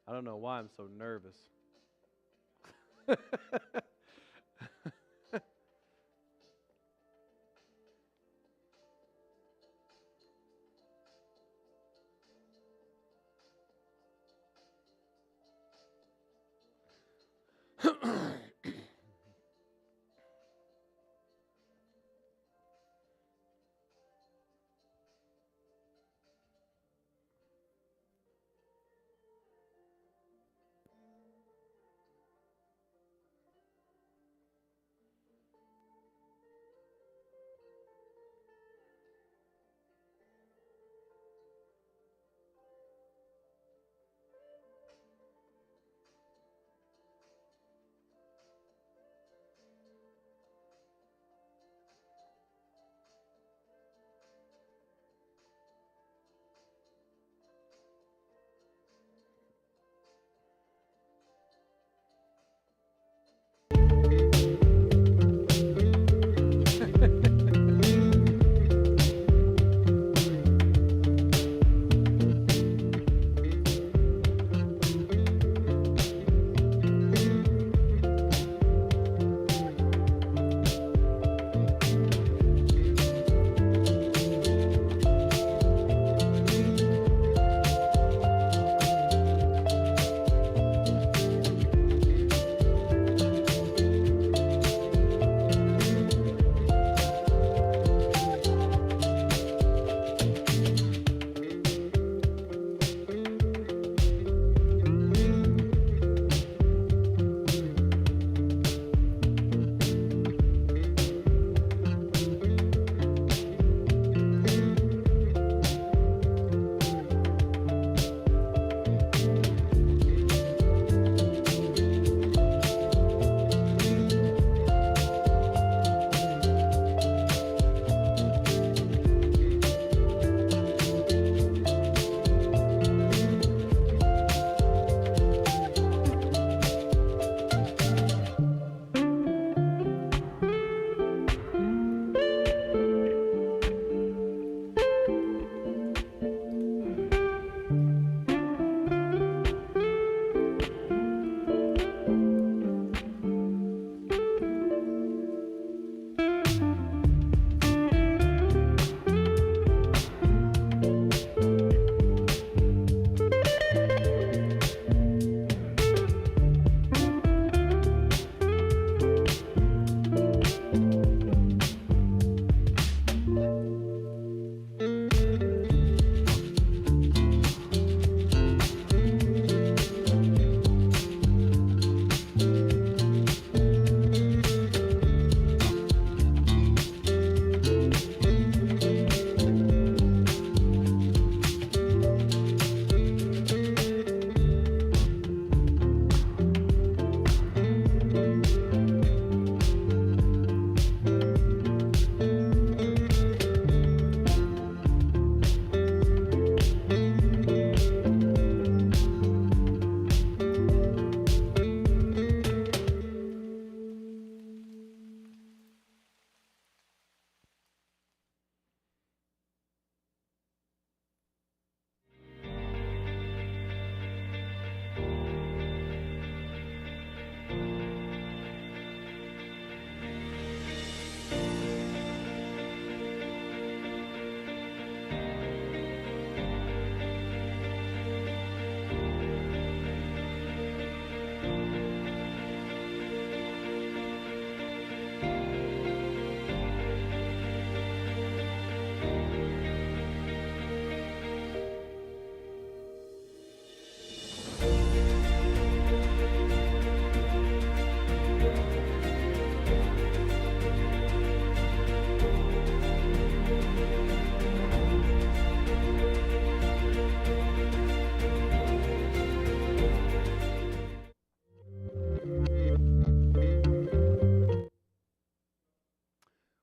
I don't know why I'm so nervous.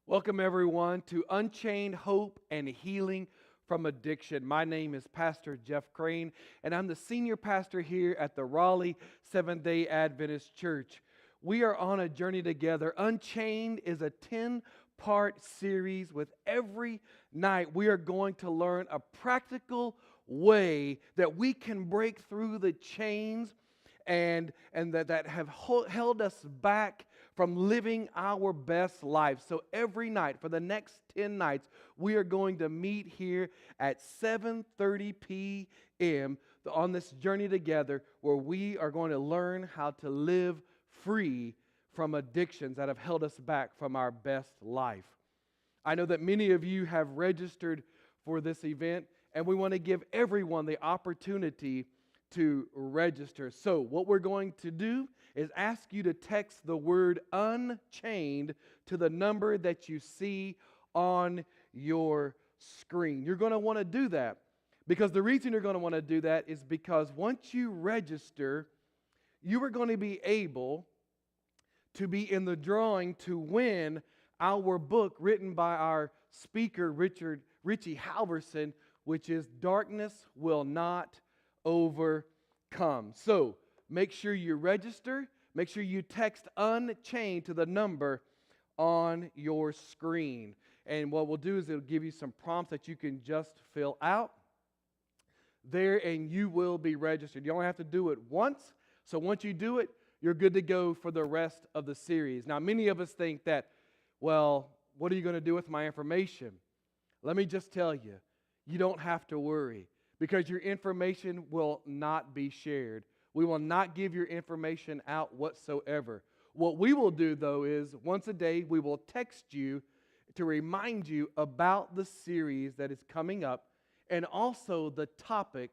Welcome, everyone, to Unchained Hope and Healing from Addiction. My name is Pastor Jeff Crane, and I'm the senior pastor here at the Raleigh Seventh-day Adventist Church. We are on a journey together. Unchained is a 10-part series with every night we are going to learn a practical way that we can break through the chains and that have held us back from living our best life. So every night, for the next 10 nights, we are going to meet here at 7:30 p.m. on this journey together where we are going to learn how to live free from addictions that have held us back from our best life. I know that many of you have registered for this event, and we want to give everyone the opportunity to register. So what we're going to do is ask you to text the word Unchained to the number that you see on your screen. You're going to want to do that because the reason you're going to want to do that is because once you register, you are going to be able to be in the drawing to win our book written by our speaker, Richie Halverson, which is Darkness Will Not Overcome. So make sure you register. Make sure you text Unchained to the number on your screen. And what we'll do is it'll give you some prompts that you can just fill out there, and you will be registered. You only have to do it once. So once you do it, you're good to go for the rest of the series. Now, many of us think that, well, what are you going to do with my information? Let me just tell you, you don't have to worry because your information will not be shared. We will not give your information out whatsoever. What we will do, though, is once a day we will text you to remind you about the series that is coming up and also the topic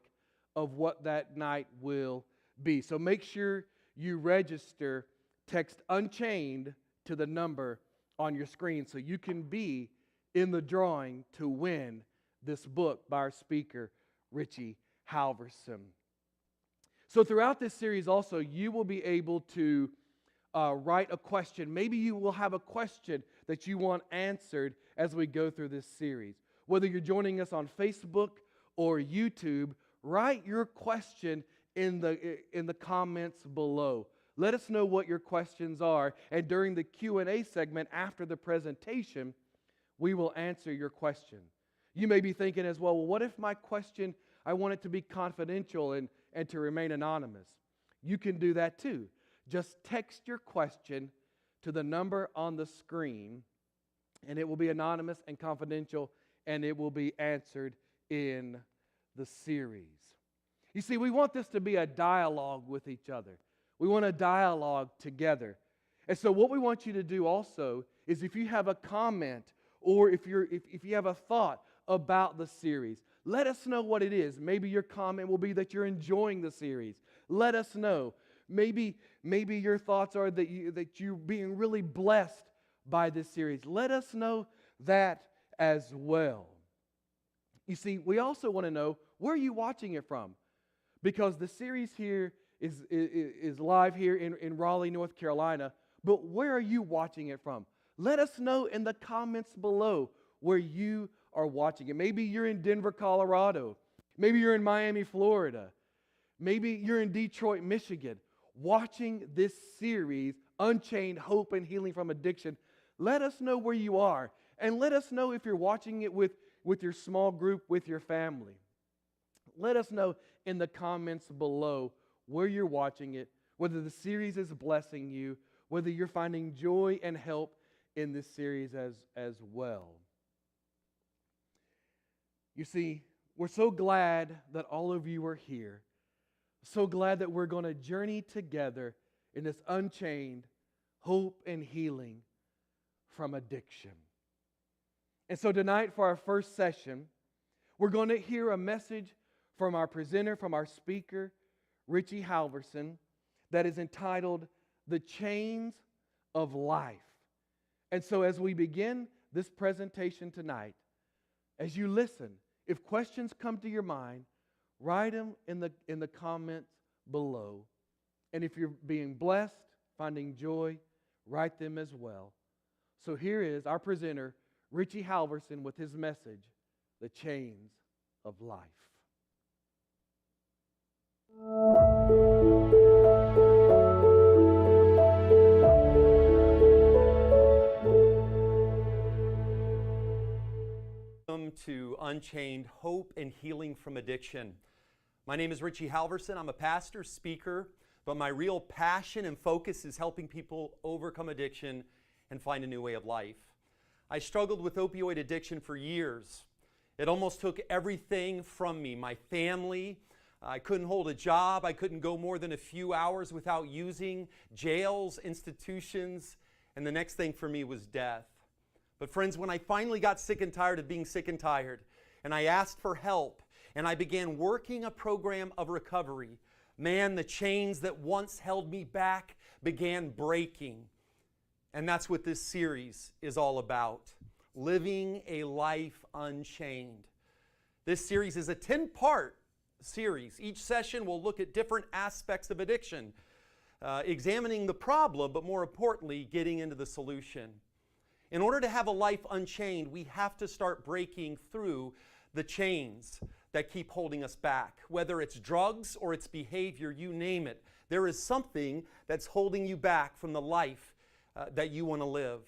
of what that night will be. So make sure you register, text Unchained to the number on your screen so you can be in the drawing to win this book by our speaker, Richie Halverson. So throughout this series also, you will be able to write a question. Maybe you will have a question that you want answered as we go through this series. Whether you're joining us on Facebook or YouTube, write your question in the comments below. Let us know what your questions are, and during the Q&A segment after the presentation, we will answer your question. You may be thinking as well, what if my question, I want it to be confidential and to remain anonymous? You can do that too. Just text your question to the number on the screen, and it will be anonymous and confidential, and it will be answered in the series. You see, we want this to be a dialogue with each other. We want a dialogue together. And so what we want you to do also is if you have a comment or if you have a thought about the series, let us know what it is. Maybe your comment will be that you're enjoying the series. Let us know. Maybe your thoughts are that you're being really blessed by this series. Let us know that as well. You see, we also want to know, where are you watching it from? Because the series here is live here in Raleigh, North Carolina, but where are you watching it from? Let us know in the comments below where you are watching it. Maybe you're in Denver, Colorado. Maybe you're in Miami, Florida. Maybe you're in Detroit, Michigan, watching this series, Unchained Hope and Healing from Addiction. Let us know where you are, and let us know if you're watching it with your small group, with your family. Let us know in the comments below where you're watching it, whether the series is blessing you, whether you're finding joy and help in this series as well. You see, we're so glad that all of you are here. So glad that we're going to journey together in this unchained hope and healing from addiction. And so tonight for our first session, we're going to hear a message from our presenter, from our speaker, Richie Halverson, that is entitled, The Chains of Life. And so as we begin this presentation tonight, as you listen, if questions come to your mind, write them in the comments below. And if you're being blessed, finding joy, write them as well. So here is our presenter, Richie Halverson, with his message, The Chains of Life. Welcome to Unchained Hope and Healing from Addiction. My name is Richie Halverson. I'm a pastor, speaker, but my real passion and focus is helping people overcome addiction and find a new way of life. I struggled with opioid addiction for years. It almost took everything from me, my family. I couldn't hold a job. I couldn't go more than a few hours without using. Jails, institutions, and the next thing for me was death. But friends, when I finally got sick and tired of being sick and tired, and I asked for help, and I began working a program of recovery, man, the chains that once held me back began breaking. And that's what this series is all about, living a life unchained. This series is a 10-part series. Each session will look at different aspects of addiction, examining the problem, but more importantly, getting into the solution. In order to have a life unchained, we have to start breaking through the chains that keep holding us back. Whether it's drugs or it's behavior, you name it. There is something that's holding you back from the life that you want to live.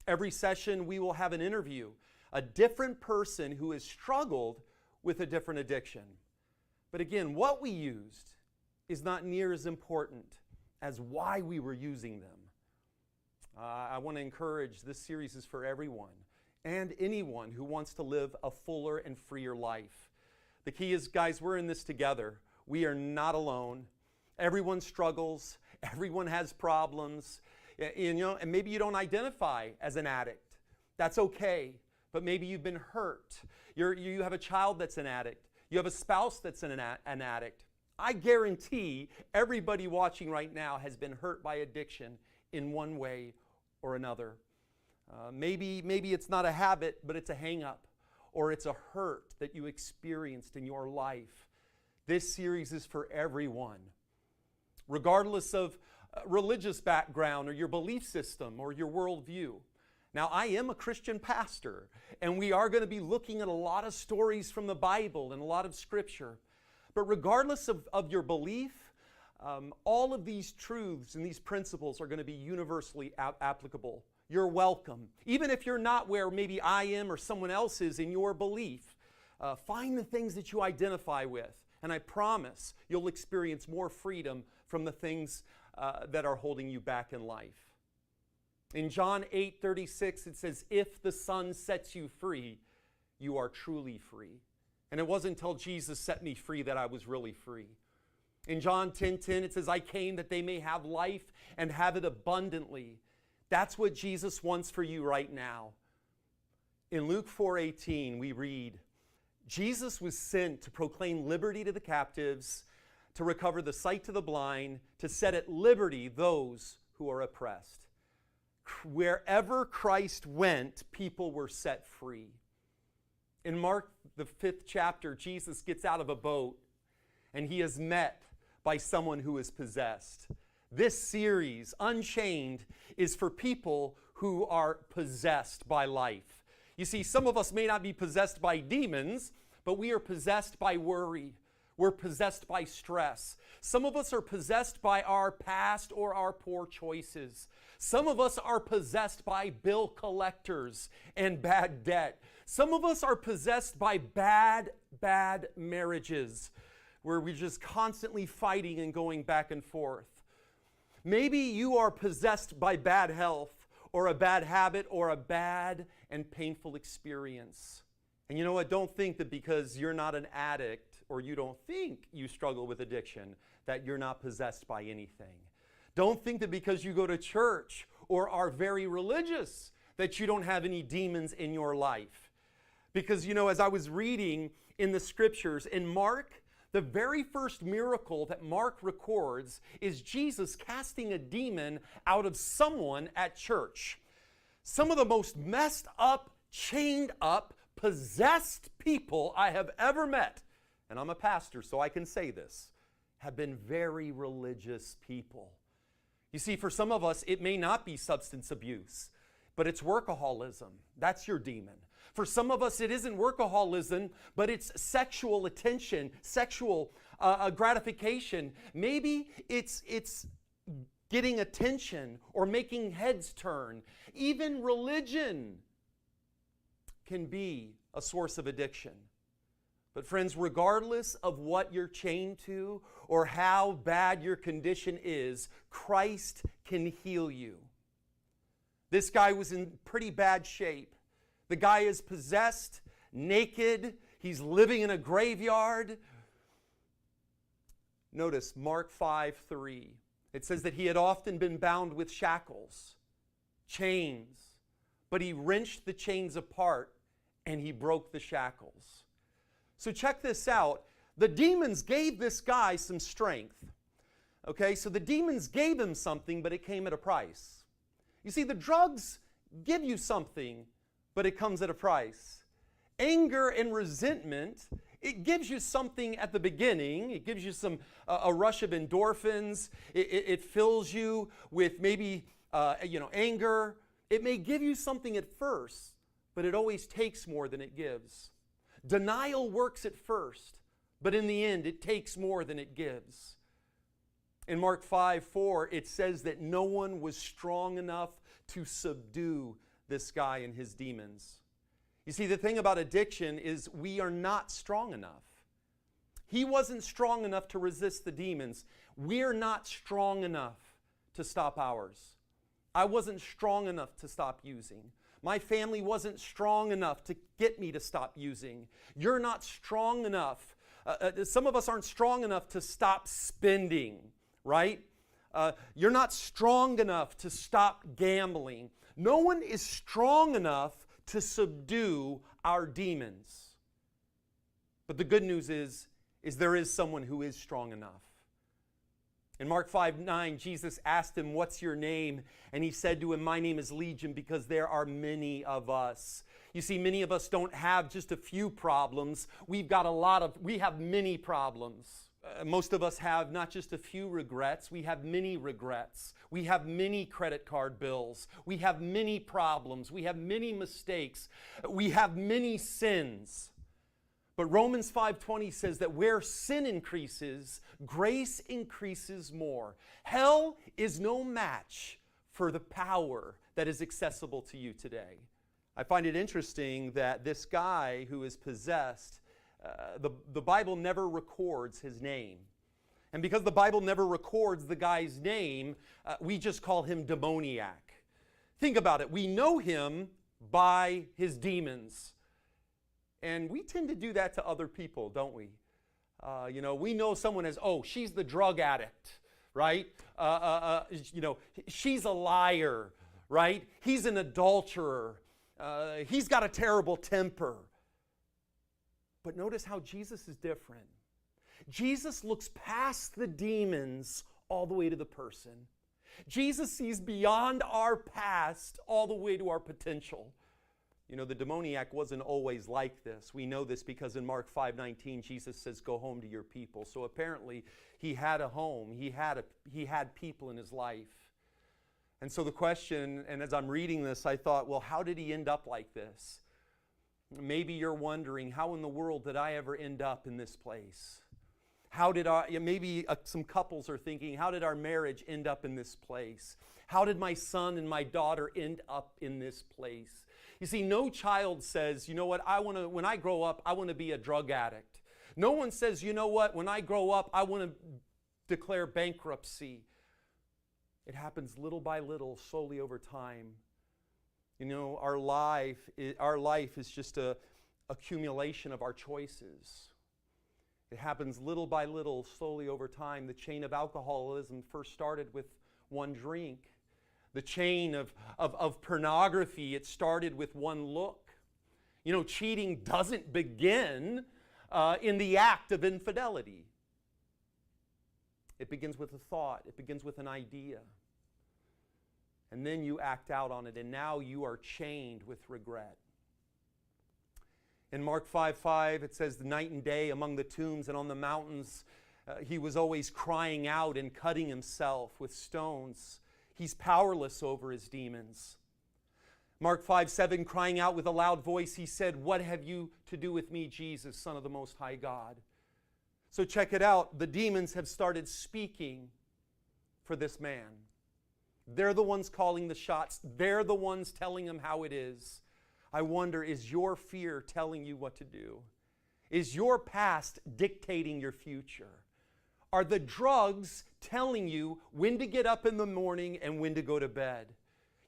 Every session we will have an interview, a different person who has struggled with a different addiction. But again, what we used is not near as important as why we were using them. I want to encourage this series is for everyone and anyone who wants to live a fuller and freer life. The key is, guys, we're in this together. We are not alone. Everyone struggles. Everyone has problems. And maybe you don't identify as an addict. That's okay. But maybe you've been hurt. You have a child that's an addict. You have a spouse that's an addict. I guarantee everybody watching right now has been hurt by addiction in one way or another. Maybe it's not a habit, but it's a hang-up, or it's a hurt that you experienced in your life. This series is for everyone, regardless of religious background or your belief system or your worldview. Now, I am a Christian pastor, and we are going to be looking at a lot of stories from the Bible and a lot of Scripture. But regardless of your belief, all of these truths and these principles are going to be universally applicable. You're welcome. Even if you're not where maybe I am or someone else is in your belief, find the things that you identify with. And I promise you'll experience more freedom from the things that are holding you back in life. In John 8:36, it says, "If the Son sets you free, you are truly free." And it wasn't until Jesus set me free that I was really free. In John 10:10, it says, "I came that they may have life and have it abundantly." That's what Jesus wants for you right now. In Luke 4:18, we read, "Jesus was sent to proclaim liberty to the captives, to recover the sight to the blind, to set at liberty those who are oppressed." Wherever Christ went, people were set free. In Mark, the 5th chapter, Jesus gets out of a boat and he is met by someone who is possessed. This series, Unchained, is for people who are possessed by life. You see, some of us may not be possessed by demons, but we are possessed by worry. We're possessed by stress. Some of us are possessed by our past or our poor choices. Some of us are possessed by bill collectors and bad debt. Some of us are possessed by bad marriages, where we're just constantly fighting and going back and forth. Maybe you are possessed by bad health or a bad habit or a bad and painful experience. And you know what? Don't think that because you're not an addict or you don't think you struggle with addiction that you're not possessed by anything. Don't think that because you go to church or are very religious that you don't have any demons in your life. Because, as I was reading in the Scriptures, in Mark, the very first miracle that Mark records is Jesus casting a demon out of someone at church. Some of the most messed up, chained up, possessed people I have ever met, and I'm a pastor so I can say this, have been very religious people. You see, for some of us, it may not be substance abuse, but it's workaholism. That's your demon. For some of us, it isn't workaholism, but it's sexual attention, sexual gratification. Maybe it's getting attention or making heads turn. Even religion can be a source of addiction. But friends, regardless of what you're chained to or how bad your condition is, Christ can heal you. This guy was in pretty bad shape. The guy is possessed, naked, he's living in a graveyard. Notice Mark 5:3. It says that he had often been bound with shackles, chains, but he wrenched the chains apart and he broke the shackles. So check this out. The demons gave this guy some strength. Okay, so the demons gave him something, but it came at a price. You see, the drugs give you something, but it comes at a price. Anger and resentment, it gives you something at the beginning. It gives you a rush of endorphins. It fills you with maybe anger. It may give you something at first, but it always takes more than it gives. Denial works at first, but in the end, it takes more than it gives. In Mark 5:4, it says that no one was strong enough to subdue this guy and his demons. You see, the thing about addiction is we are not strong enough. He wasn't strong enough to resist the demons. We're not strong enough to stop ours. I wasn't strong enough to stop using. My family wasn't strong enough to get me to stop using. You're not strong enough. Some of us aren't strong enough to stop spending, right? You're not strong enough to stop gambling. No one is strong enough to subdue our demons. But the good news is there is someone who is strong enough. In Mark 5:9, Jesus asked him, "What's your name?" And he said to him, "My name is Legion, because there are many of us." You see, many of us don't have just a few problems. We have many problems. Most of us have not just a few regrets, we have many regrets. We have many credit card bills. We have many problems. We have many mistakes. We have many sins. But Romans 5:20 says that where sin increases, grace increases more. Hell is no match for the power that is accessible to you today. I find it interesting that this guy who is possessed, the Bible never records his name. And because the Bible never records the guy's name, we just call him demoniac. Think about it. We know him by his demons. And we tend to do that to other people, don't we? We know someone as, she's the drug addict, right? She's a liar, right? He's an adulterer. He's got a terrible temper. But notice how Jesus is different. Jesus looks past the demons all the way to the person. Jesus sees beyond our past all the way to our potential. The demoniac wasn't always like this. We know this because in Mark 5:19, Jesus says, "Go home to your people." So apparently he had a home. He had people in his life. And so the question, and as I'm reading this, I thought, well, how did he end up like this? Maybe you're wondering, how in the world did I ever end up in this place? Maybe some couples are thinking, how did our marriage end up in this place? How did my son and my daughter end up in this place? You see, no child says, you know what, when I grow up, I want to be a drug addict. No one says, you know what, when I grow up, I want to declare bankruptcy. It happens little by little, slowly over time. Our life is just an accumulation of our choices. It happens little by little, slowly over time. The chain of alcoholism first started with one drink. The chain of pornography, it started with one look. Cheating doesn't begin in the act of infidelity. It begins with a thought. It begins with an idea. And then you act out on it, and now you are chained with regret. In Mark 5:5, it says, "The night and day among the tombs and on the mountains, he was always crying out and cutting himself with stones." He's powerless over his demons. Mark 5:7, crying out with a loud voice, he said, "What have you to do with me, Jesus, Son of the Most High God?" So check it out. The demons have started speaking for this man. They're the ones calling the shots. They're the ones telling him how it is. I wonder, is your fear telling you what to do? Is your past dictating your future? Are the drugs telling you when to get up in the morning and when to go to bed?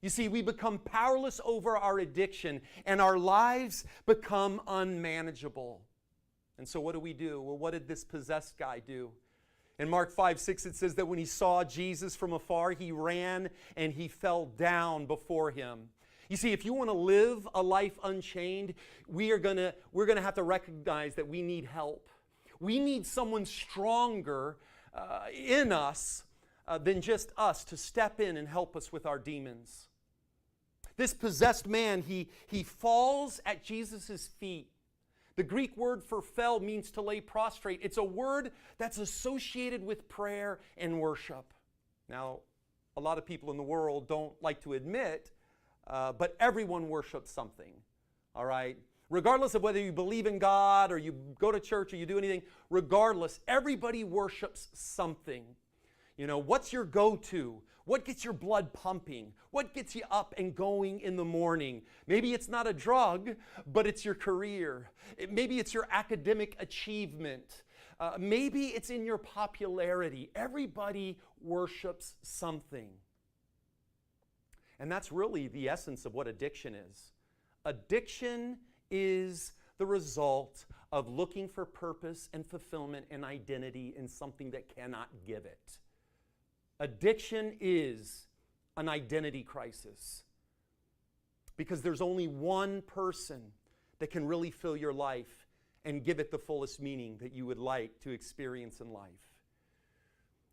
You see, we become powerless over our addiction and our lives become unmanageable. And so what do? Well, what did this possessed guy do? In Mark 5:6, it says that when he saw Jesus from afar, he ran and he fell down before him. You see, if you want to live a life unchained, we're going to have to recognize that we need help. We need someone stronger in us than just us to step in and help us with our demons. This possessed man, he falls at Jesus' feet. The Greek word for fell means to lay prostrate. It's a word that's associated with prayer and worship. Now, a lot of people in the world don't like to admit, but everyone worships something, all right? Regardless of whether you believe in God or you go to church or you do anything, regardless, everybody worships something. You know, what's your go-to? What gets your blood pumping? What gets you up and going in the morning? Maybe it's not a drug, but it's your career. Maybe it's your academic achievement. Maybe it's in your popularity. Everybody worships something. And that's really the essence of what addiction is. Addiction is the result of looking for purpose and fulfillment and identity in something that cannot give it. Addiction is an identity crisis because there's only one person that can really fill your life and give it the fullest meaning that you would like to experience in life.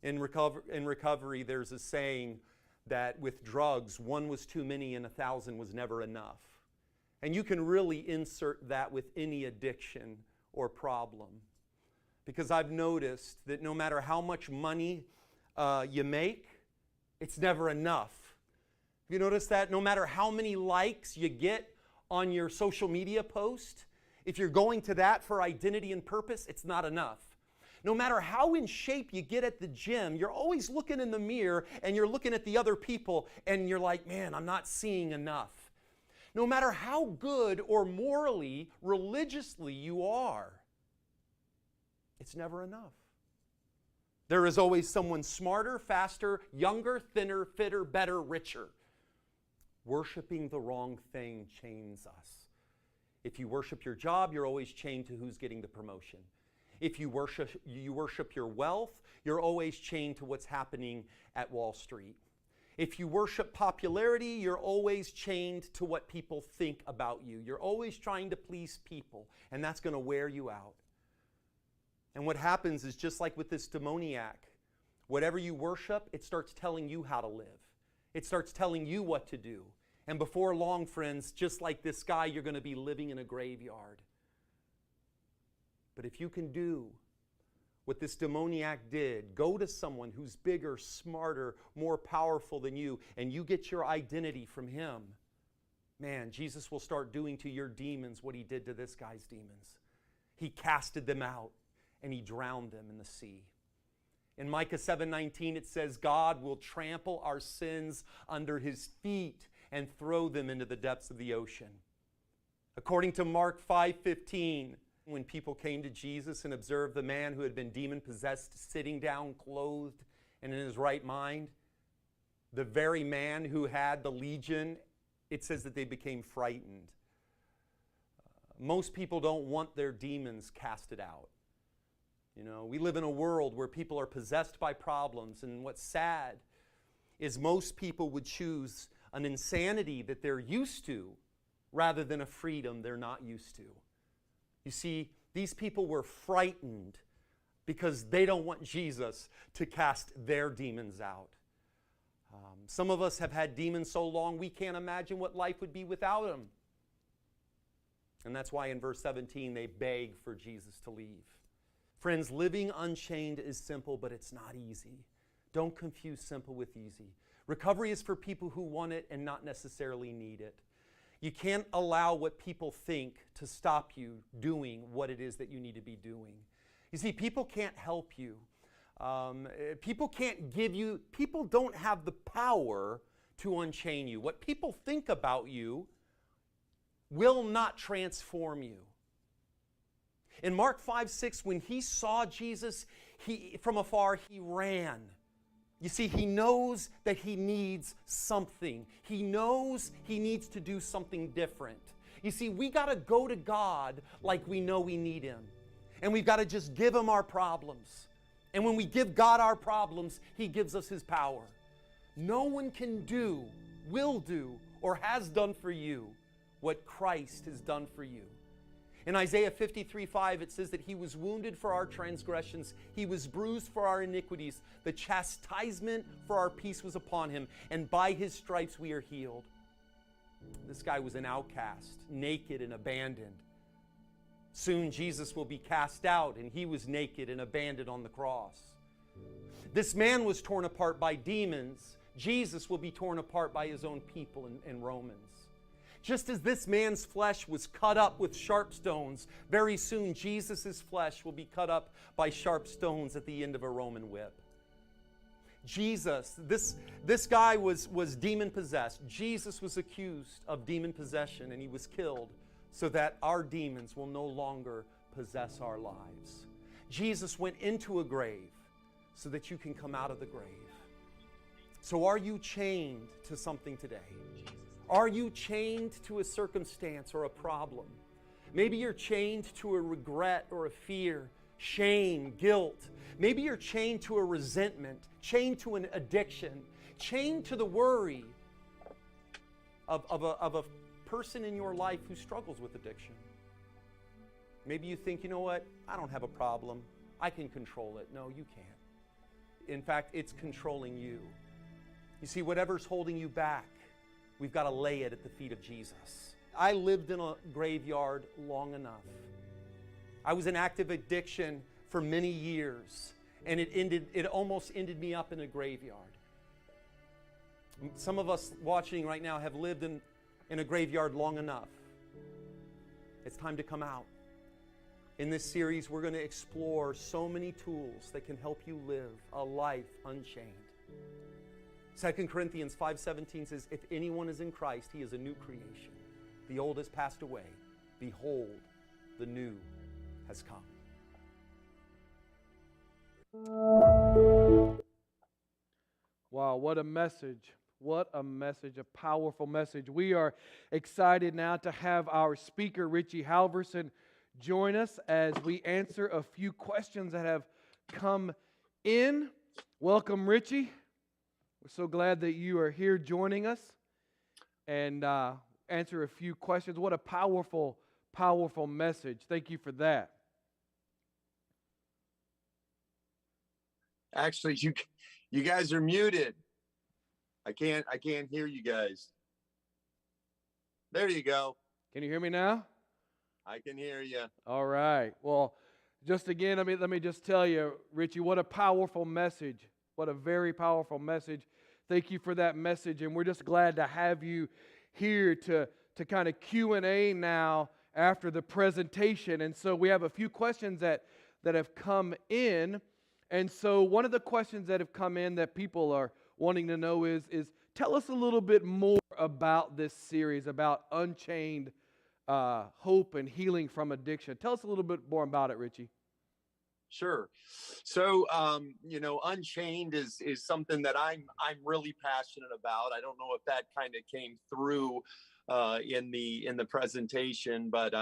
In recovery, there's a saying that with drugs, 1 was too many and 1,000 was never enough. And you can really insert that with any addiction or problem. Because I've noticed that no matter how much money you make, it's never enough. Have you noticed that? No matter how many likes you get on your social media post, if you're going to that for identity and purpose, it's not enough. No matter how in shape you get at the gym, you're always looking in the mirror and you're looking at the other people and you're like, man, I'm not seeing enough. No matter how good or morally, religiously you are, it's never enough. There is always someone smarter, faster, younger, thinner, fitter, better, richer. Worshiping the wrong thing chains us. If you worship your job, you're always chained to who's getting the promotion. If you worship your wealth, you're always chained to what's happening at Wall Street. If you worship popularity, you're always chained to what people think about you. You're always trying to please people, and that's going to wear you out. And what happens is just like with this demoniac, whatever you worship, it starts telling you how to live. It starts telling you what to do. And before long, friends, just like this guy, you're going to be living in a graveyard. But if you can do what this demoniac did, go to someone who's bigger, smarter, more powerful than you, and you get your identity from him, man, Jesus will start doing to your demons what he did to this guy's demons. He casted them out and he drowned them in the sea. In Micah 7:19 it says, God will trample our sins under his feet and throw them into the depths of the ocean. According to Mark 5:15, when people came to Jesus and observed the man who had been demon-possessed sitting down, clothed and in his right mind, the very man who had the legion, it says that they became frightened. Most people don't want their demons casted out. You know, we live in a world where people are possessed by problems, and what's sad is most people would choose an insanity that they're used to rather than a freedom they're not used to. You see, these people were frightened because they don't want Jesus to cast their demons out. Some of us have had demons so long we can't imagine what life would be without them. And that's why in verse 17 they beg for Jesus to leave. Friends, living unchained is simple, but it's not easy. Don't confuse simple with easy. Recovery is for people who want it and not necessarily need it. You can't allow what people think to stop you doing what it is that you need to be doing. You see, people can't help you. People can't give you, people don't have the power to unchain you. What people think about you will not transform you. In Mark 5:6, when he saw Jesus from afar, he ran. You see, he knows that he needs something. He knows he needs to do something different. You see, we got to go to God like we know we need him. And we've got to just give him our problems. And when we give God our problems, he gives us his power. No one can do, will do, or has done for you what Christ has done for you. In Isaiah 53:5, it says that he was wounded for our transgressions, he was bruised for our iniquities, the chastisement for our peace was upon him, and by his stripes we are healed. This guy was an outcast, naked and abandoned. Soon Jesus will be cast out, and he was naked and abandoned on the cross. This man was torn apart by demons. Jesus will be torn apart by his own people in Romans. Just as this man's flesh was cut up with sharp stones, very soon Jesus' flesh will be cut up by sharp stones at the end of a Roman whip. Jesus, this guy was demon-possessed. Jesus was accused of demon possession, and he was killed so that our demons will no longer possess our lives. Jesus went into a grave so that you can come out of the grave. So are you chained to something today? Are you chained to a circumstance or a problem? Maybe you're chained to a regret or a fear, shame, guilt. Maybe you're chained to a resentment, chained to an addiction, chained to the worry of a person in your life who struggles with addiction. Maybe you think, you know what, I don't have a problem. I can control it. No, you can't. In fact, it's controlling you. You see, whatever's holding you back, we've got to lay it at the feet of Jesus. I lived in a graveyard long enough. I was in active addiction for many years, and it almost ended me up in a graveyard. Some of us watching right now have lived in a graveyard long enough. It's time to come out. In this series, we're going to explore so many tools that can help you live a life unchained. 2 Corinthians 5:17 says, if anyone is in Christ, he is a new creation. The old has passed away. Behold, the new has come. Wow, what a message. What a message, a powerful message. We are excited now to have our speaker, Richie Halverson, join us as we answer a few questions that have come in. Welcome, Richie. We're so glad that you are here joining us and answer a few questions. What a powerful, powerful message. Thank you for that. Actually, you guys are muted. I can't hear you guys. There you go. Can you hear me now? I can hear you. All right. Well, just again, let me just tell you, Richie, what a powerful message. What a very powerful message. Thank you for that message, and we're just glad to have you here to kind of Q&A now after the presentation. And so we have a few questions that have come in. And so one of the questions that have come in that people are wanting to know is tell us a little bit more about this series, about Unchained Hope and Healing from Addiction. Tell us a little bit more about it, Richie. Sure. So, Unchained is something that I'm really passionate about. I don't know if that kind of came through in the presentation, but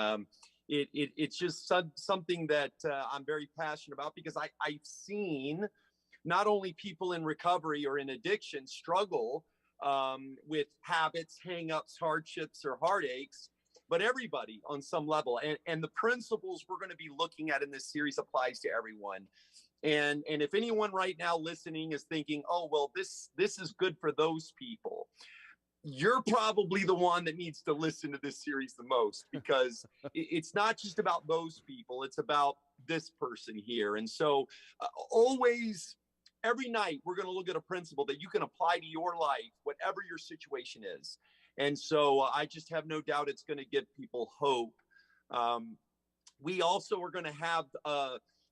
it's just something that I'm very passionate about because I've seen not only people in recovery or in addiction struggle with habits, hang-ups, hardships, or heartaches, but everybody on some level. And the principles we're going to be looking at in this series applies to everyone. And if anyone right now listening is thinking, oh, well, this is good for those people, you're probably the one that needs to listen to this series the most, because it's not just about those people. It's about this person here. And so always, every night, we're going to look at a principle that you can apply to your life, whatever your situation is. And so I just have no doubt it's going to give people hope. We also are going to have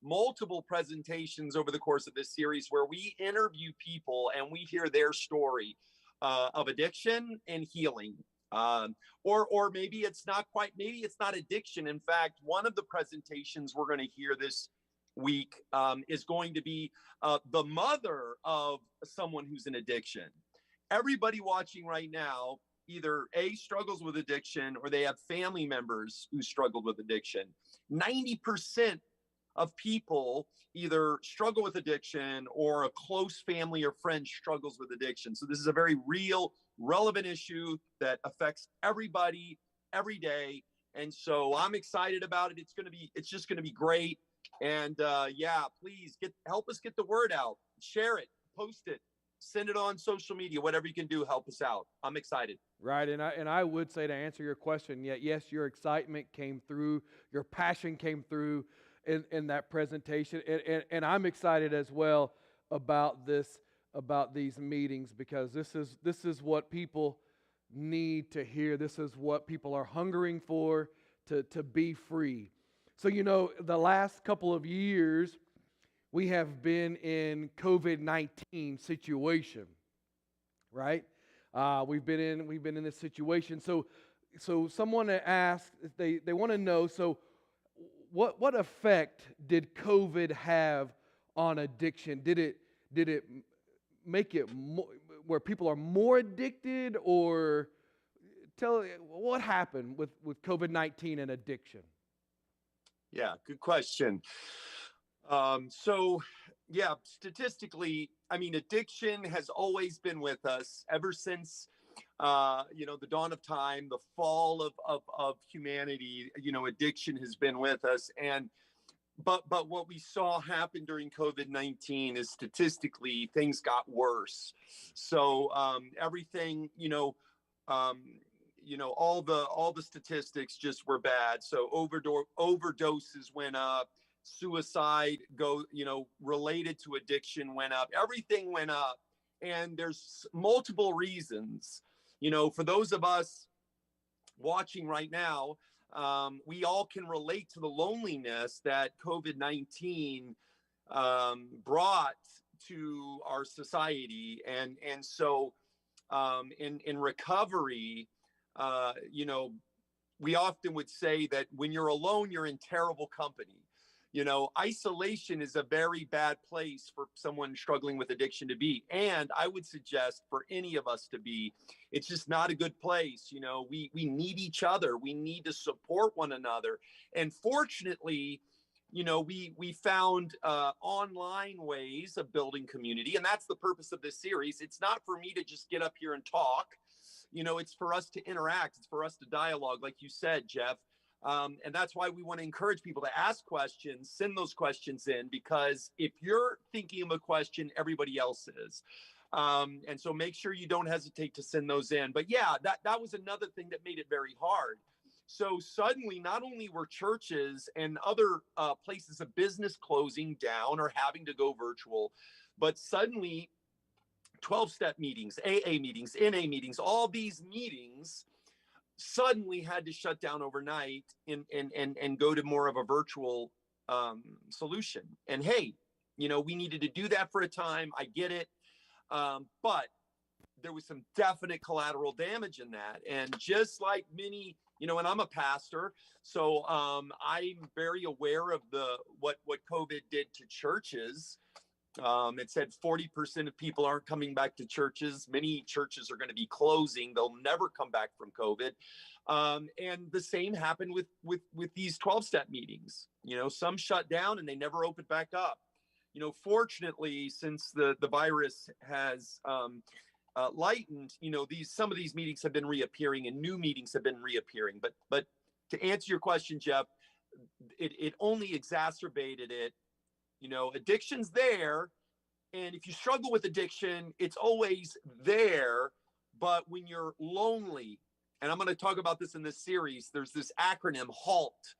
multiple presentations over the course of this series where we interview people and we hear their story of addiction and healing. Or maybe it's not quite, maybe it's not addiction. In fact, one of the presentations we're going to hear this week is going to be the mother of someone who's in addiction. Everybody watching right now either struggles with addiction, or they have family members who struggled with addiction. 90% of people either struggle with addiction, or a close family or friend struggles with addiction. So this is a very real, relevant issue that affects everybody every day. And so I'm excited about it. It's just going to be great. And yeah, please help us get the word out. Share it, post it, send it on social media, whatever you can do, help us out. I'm excited. Right, and I would say, to answer your question, yes, your excitement came through, your passion came through in that presentation, and I'm excited as well about these meetings, because this is what people need to hear. This is what people are hungering for, to be free. So, the last couple of years, we have been in COVID-19 situation, right? We've been in this situation. So someone asked, they want to know, so what effect did COVID have on addiction? Did it make it more, where people are more addicted, or what happened with COVID-19 and addiction? Yeah, good question. So yeah, statistically, I mean, addiction has always been with us ever since, the dawn of time, the fall of humanity. Addiction has been with us. But what we saw happen during COVID-19 is, statistically, things got worse. So everything, all the statistics just were bad. So overdoses went up, suicide related to addiction went up, everything went up. And there's multiple reasons. For those of us watching right now, we all can relate to the loneliness that COVID-19 brought to our society. And so in recovery, we often would say that when you're alone, you're in terrible company. Isolation is a very bad place for someone struggling with addiction to be. And I would suggest for any of us to be. It's just not a good place. We need each other. We need to support one another. And fortunately, we found online ways of building community. And that's the purpose of this series. It's not for me to just get up here and talk. It's for us to interact. It's for us to dialogue, like you said, Jeff. And that's why we want to encourage people to ask questions, send those questions in, because if you're thinking of a question, everybody else is. And so make sure you don't hesitate to send those in. But yeah, that was another thing that made it very hard. So suddenly, not only were churches and other places of business closing down or having to go virtual, but suddenly 12-step meetings, AA meetings, NA meetings, all these meetings suddenly had to shut down overnight and go to more of a virtual solution. And hey, we needed to do that for a time. I get it. But there was some definite collateral damage in that. And just like many, and I'm a pastor, so I'm very aware of what COVID did to churches. It said 40% of people aren't coming back to churches. Many churches are going to be closing. They'll never come back from COVID. And the same happened with these 12-step meetings. Some shut down and they never opened back up. Fortunately, since the virus has lightened, some of these meetings have been reappearing, and new meetings have been reappearing. But to answer your question, Jeff, it only exacerbated it. Addiction's there. And if you struggle with addiction, it's always there. But when you're lonely, and I'm going to talk about this in this series, there's this acronym, HALT,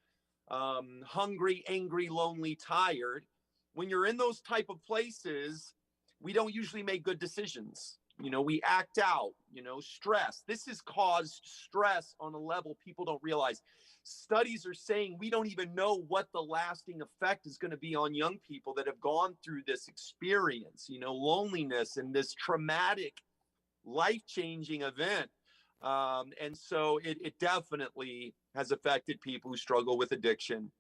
hungry, angry, lonely, tired. When you're in those type of places, we don't usually make good decisions. We act out, stress. This has caused stress on a level people don't realize. Studies are saying we don't even know what the lasting effect is going to be on young people that have gone through this experience, loneliness and this traumatic, life-changing event. And so it definitely has affected people who struggle with addiction.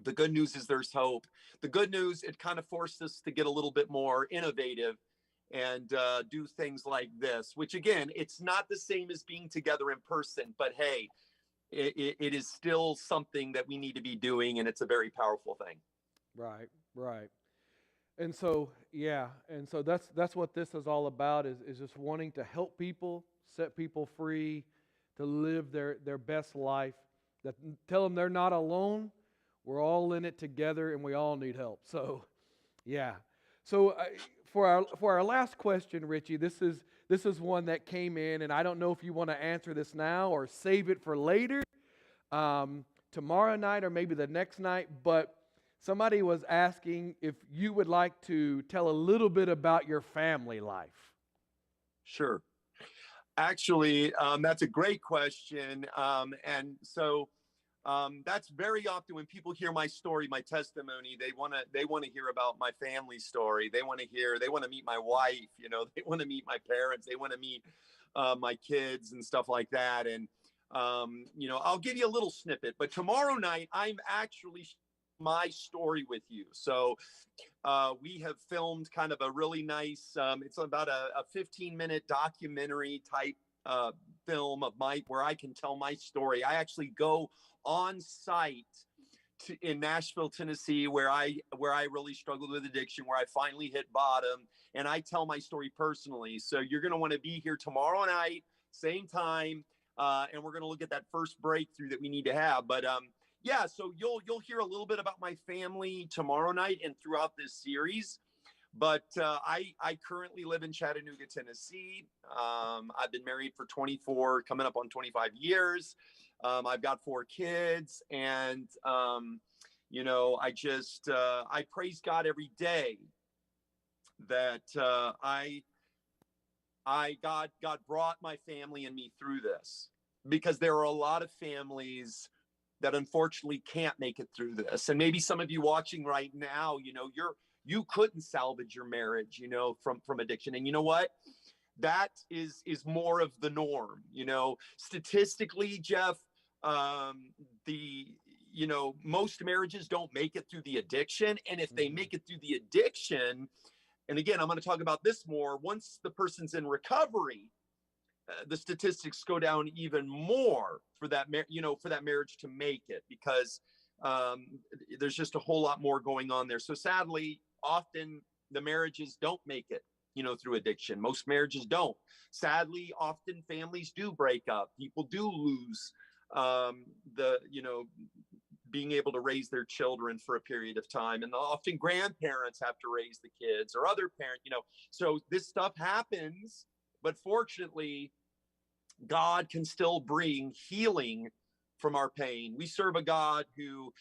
The good news is there's hope. The good news, it kind of forced us to get a little bit more innovative and do things like this, which again, it's not the same as being together in person, but hey, it is still something that we need to be doing, and it's a very powerful thing. Right, right. And so, yeah, and so that's what this is all about, is just wanting to help people, set people free, to live their best life, that tell them they're not alone. We're all in it together, and we all need help. So, yeah. So for our last question, Richie, this is one that came in, and I don't know if you want to answer this now or save it for later, tomorrow night or maybe the next night. But somebody was asking if you would like to tell a little bit about your family life. Sure. Actually, that's a great question. And so that's very often when people hear my story, my testimony, they want to hear about my family story. They want to meet my wife. You know, they want to meet my parents. They want to meet my kids and stuff like that. And you know, I'll give you a little snippet. But tomorrow night, I'm actually my story with you. So we have filmed kind of a really nice, it's about a 15-minute documentary type film of where I can tell my story. I actually go on site in Nashville, Tennessee, where I really struggled with addiction, where I finally hit bottom, and I tell my story personally. So you're going to want to be here tomorrow night, same time, and we're going to look at that first breakthrough that we need to have. But yeah, so you'll hear a little bit about my family tomorrow night and throughout this series. But I currently live in Chattanooga, Tennessee. I've been married for 24, coming up on 25 years. I've got 4 kids, and you know, I praise God every day that God brought my family and me through this, because there are a lot of families that unfortunately can't make it through this. And maybe some of you watching right now, you know, you couldn't salvage your marriage, you know, from addiction. And you know what? That is more of the norm. You know, statistically, Jeff, the you know, most marriages don't make it through the addiction. And if they make it through the addiction, and again, I'm going to talk about this more, once the person's in recovery, the statistics go down even more for that, you know, for that marriage to make it, because there's just a whole lot more going on there. So sadly, often the marriages don't make it, you know, through addiction. Most marriages don't. Sadly, often families do break up. People do lose you know, being able to raise their children for a period of time. And often grandparents have to raise the kids, or other parents, you know. So this stuff happens, but fortunately, God can still bring healing from our pain. We serve a God who,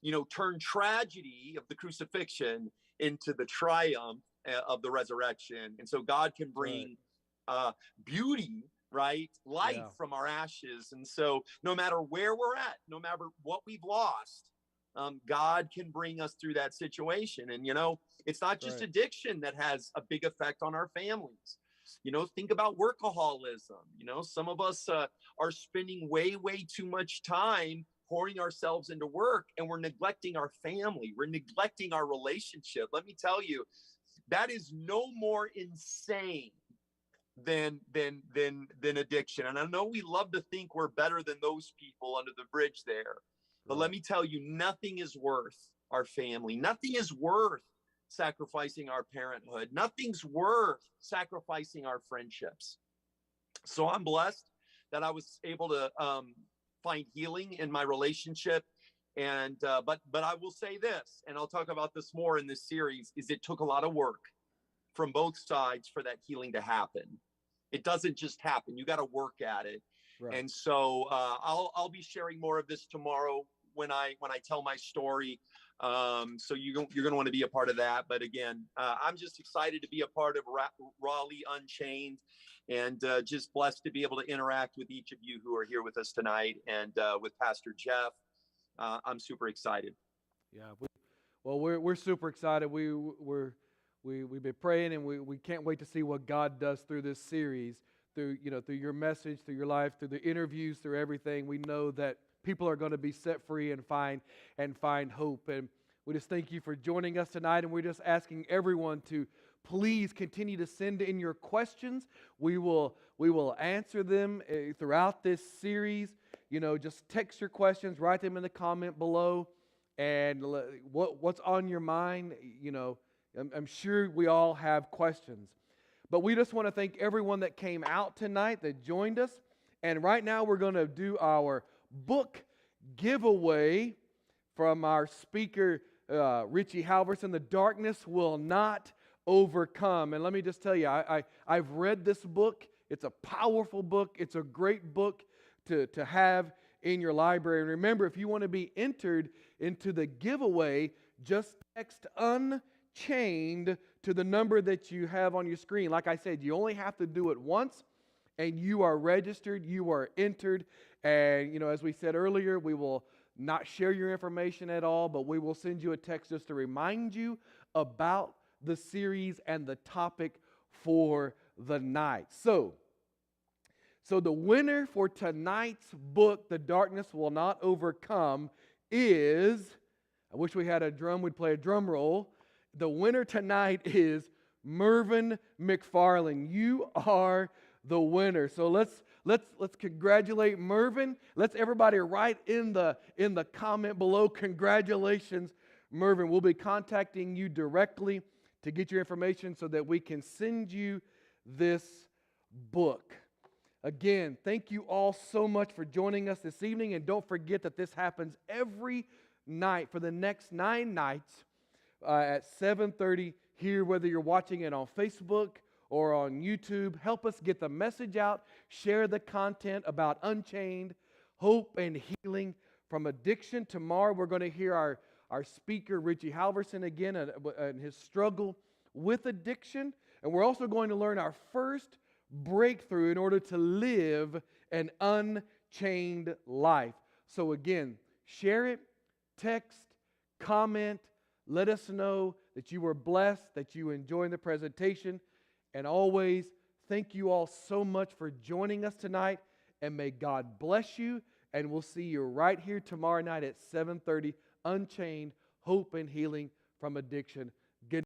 you know, turned tragedy of the crucifixion into the triumph of the resurrection. And so God can bring beauty, right? Life from our ashes. And so no matter where we're at, no matter what we've lost, God can bring us through that situation. And, you know, it's not just addiction that has a big effect on our families. You know, think about workaholism. You know, some of us are spending way too much time pouring ourselves into work, and we're neglecting our family. We're neglecting our relationship. Let me tell you, that is no more insane than addiction. And I know we love to think we're better than those people under the bridge there, but let me tell you, nothing is worth our family. Nothing is worth sacrificing our parenthood. Nothing's worth sacrificing our friendships. So I'm blessed that I was able to find healing in my relationship. And but I will say this, and I'll talk about this more in this series, is it took a lot of work from both sides for that healing to happen. It doesn't just happen. You got to work at it. And so I'll be sharing more of this tomorrow when I tell my story. So you're going to want to be a part of that. But again, I'm just excited to be a part of Raleigh Unchained, and just blessed to be able to interact with each of you who are here with us tonight, and with Pastor Jeff. I'm super excited. Yeah. We're super excited. We've been praying, and we can't wait to see what God does through this series, through your message, through your life, through the interviews, through everything. We know that people are going to be set free and find hope. And we just thank you for joining us tonight. And we're just asking everyone to please continue to send in your questions. We will answer them throughout this series. Just text your questions, write them in the comment below, and what's on your mind. I'm sure we all have questions. But we just want to thank everyone that came out tonight, that joined us. And right now we're going to do our book giveaway from our speaker, Richie Halverson. The Darkness Will Not Overcome. And let me just tell you, I've read this book. It's a powerful book. It's a great book to have in your library. And remember, if you want to be entered into the giveaway, just text Unchained to the number that you have on your screen. Like I said, you only have to do it once, and you are registered, you are entered. And, as we said earlier, we will not share your information at all, but we will send you a text just to remind you about the series and the topic for the night. So the winner for tonight's book, The Darkness Will Not Overcome, is, I wish we had a drum, we'd play a drum roll. The winner tonight is Mervyn McFarland. You are the winner. So let's congratulate Mervyn. Let's everybody write in the comment below, congratulations, Mervyn. We'll be contacting you directly to get your information so that we can send you this book. Again, thank you all so much for joining us this evening, and don't forget that this happens every night for the next 9 nights at 7:30 here, whether you're watching it on Facebook or on YouTube. Help us get the message out. Share the content about Unchained, hope and healing from addiction. Tomorrow we're going to hear our speaker, Richie Halverson, again, and his struggle with addiction. And we're also going to learn our first breakthrough in order to live an unchained life. So again, share it, text, comment, let us know that you were blessed, that you enjoyed the presentation. And always, thank you all so much for joining us tonight. And may God bless you. And we'll see you right here tomorrow night at 7:30. Unchained, hope and healing from addiction.